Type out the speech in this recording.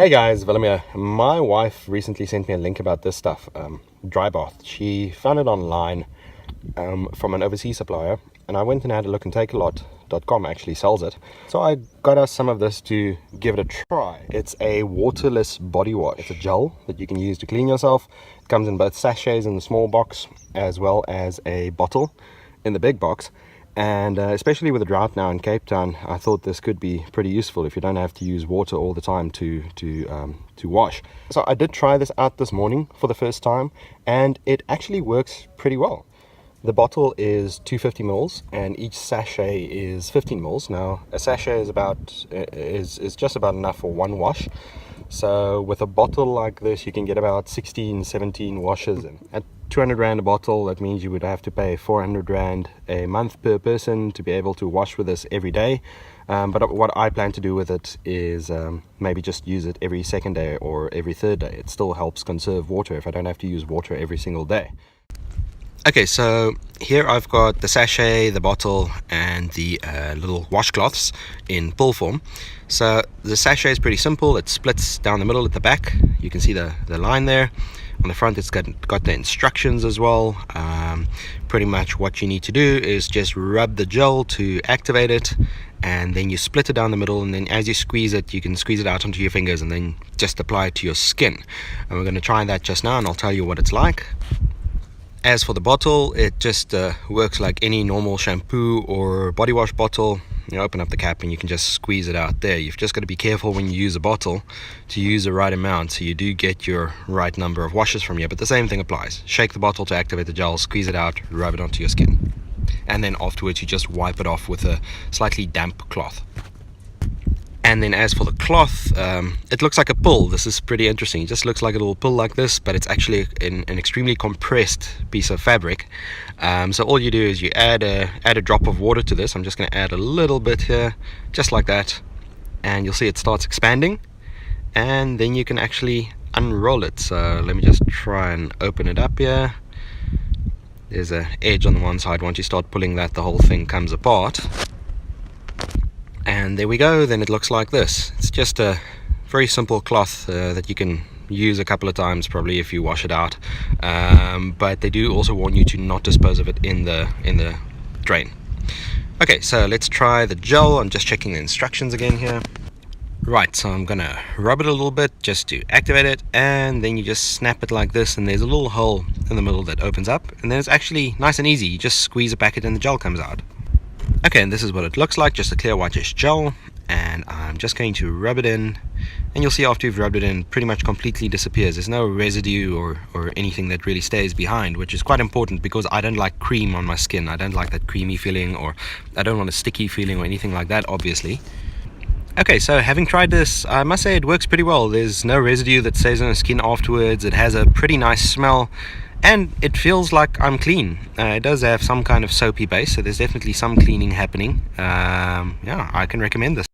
Hey guys, Willem here. My wife recently sent me a link about this stuff, DryBath. She found it online from an overseas supplier, and I went and had a look, and takealot.com actually sells it. So I got us some of this to give it a try. It's a waterless body wash. It's a gel that you can use to clean yourself. It comes in both sachets in the small box as well as a bottle in the big box. And especially with the drought now in Cape Town, I thought this could be pretty useful if you don't have to use water all the time to wash. So I did try this out this morning for the first time, and it actually works pretty well. The bottle is 250 mils, and each sachet is 15 mils. Now a sachet is just about enough for one wash. So with a bottle like this, you can get about 16-17 washes in. At 200 Rand a bottle, that means you would have to pay 400 Rand a month per person to be able to wash with this every day. But what I plan to do with it is maybe just use it every second day or every third day. It still helps conserve water if I don't have to use water every single day. Okay, so here I've got the sachet, the bottle, and the little washcloths in pull form. So the sachet is pretty simple. It splits down the middle at the back. You can see the line there. On the front, it's got the instructions as well. Pretty much what you need to do is just rub the gel to activate it, and then you split it down the middle, and then as you squeeze it, you can squeeze it out onto your fingers and then just apply it to your skin. And we're going to try that just now, and I'll tell you what it's like. As for the bottle, it just works like any normal shampoo or body wash bottle. You open up the cap and you can just squeeze it out there. You've just got to be careful when you use a bottle to use the right amount so you do get your right number of washes from here. But the same thing applies. Shake the bottle to activate the gel, squeeze it out, rub it onto your skin. And then afterwards you just wipe it off with a slightly damp cloth. And then as for the cloth, it looks like a pill. This is pretty interesting. It just looks like a little pill like this, but it's actually an extremely compressed piece of fabric. So all you do is you add a drop of water to this. I'm just going to add a little bit here, just like that. And you'll see it starts expanding. And then you can actually unroll it. So let me just try and open it up here. There's an edge on the one side. Once you start pulling that, the whole thing comes apart. And there we go. Then it looks like this. It's just a very simple cloth that you can use a couple of times probably if you wash it out, but they do also warn you to not dispose of it in the drain. Okay, so let's try the gel. I'm just checking the instructions again here. Right, so I'm gonna rub it a little bit just to activate it, and then you just snap it like this, and there's a little hole in the middle that opens up, and then it's actually nice and easy. You just squeeze a packet and the gel comes out. Okay, and this is what it looks like, just a clear whitish gel, and I'm just going to rub it in, and you'll see after you've rubbed it in, pretty much completely disappears. There's no residue or anything that really stays behind, which is quite important because I don't like cream on my skin. I don't like that creamy feeling, or I don't want a sticky feeling or anything like that, obviously. Okay, so having tried this, I must say it works pretty well. There's no residue that stays on the skin afterwards. It has a pretty nice smell, and it feels like I'm clean. It does have some kind of soapy base, so there's definitely some cleaning happening. Yeah, I can recommend this.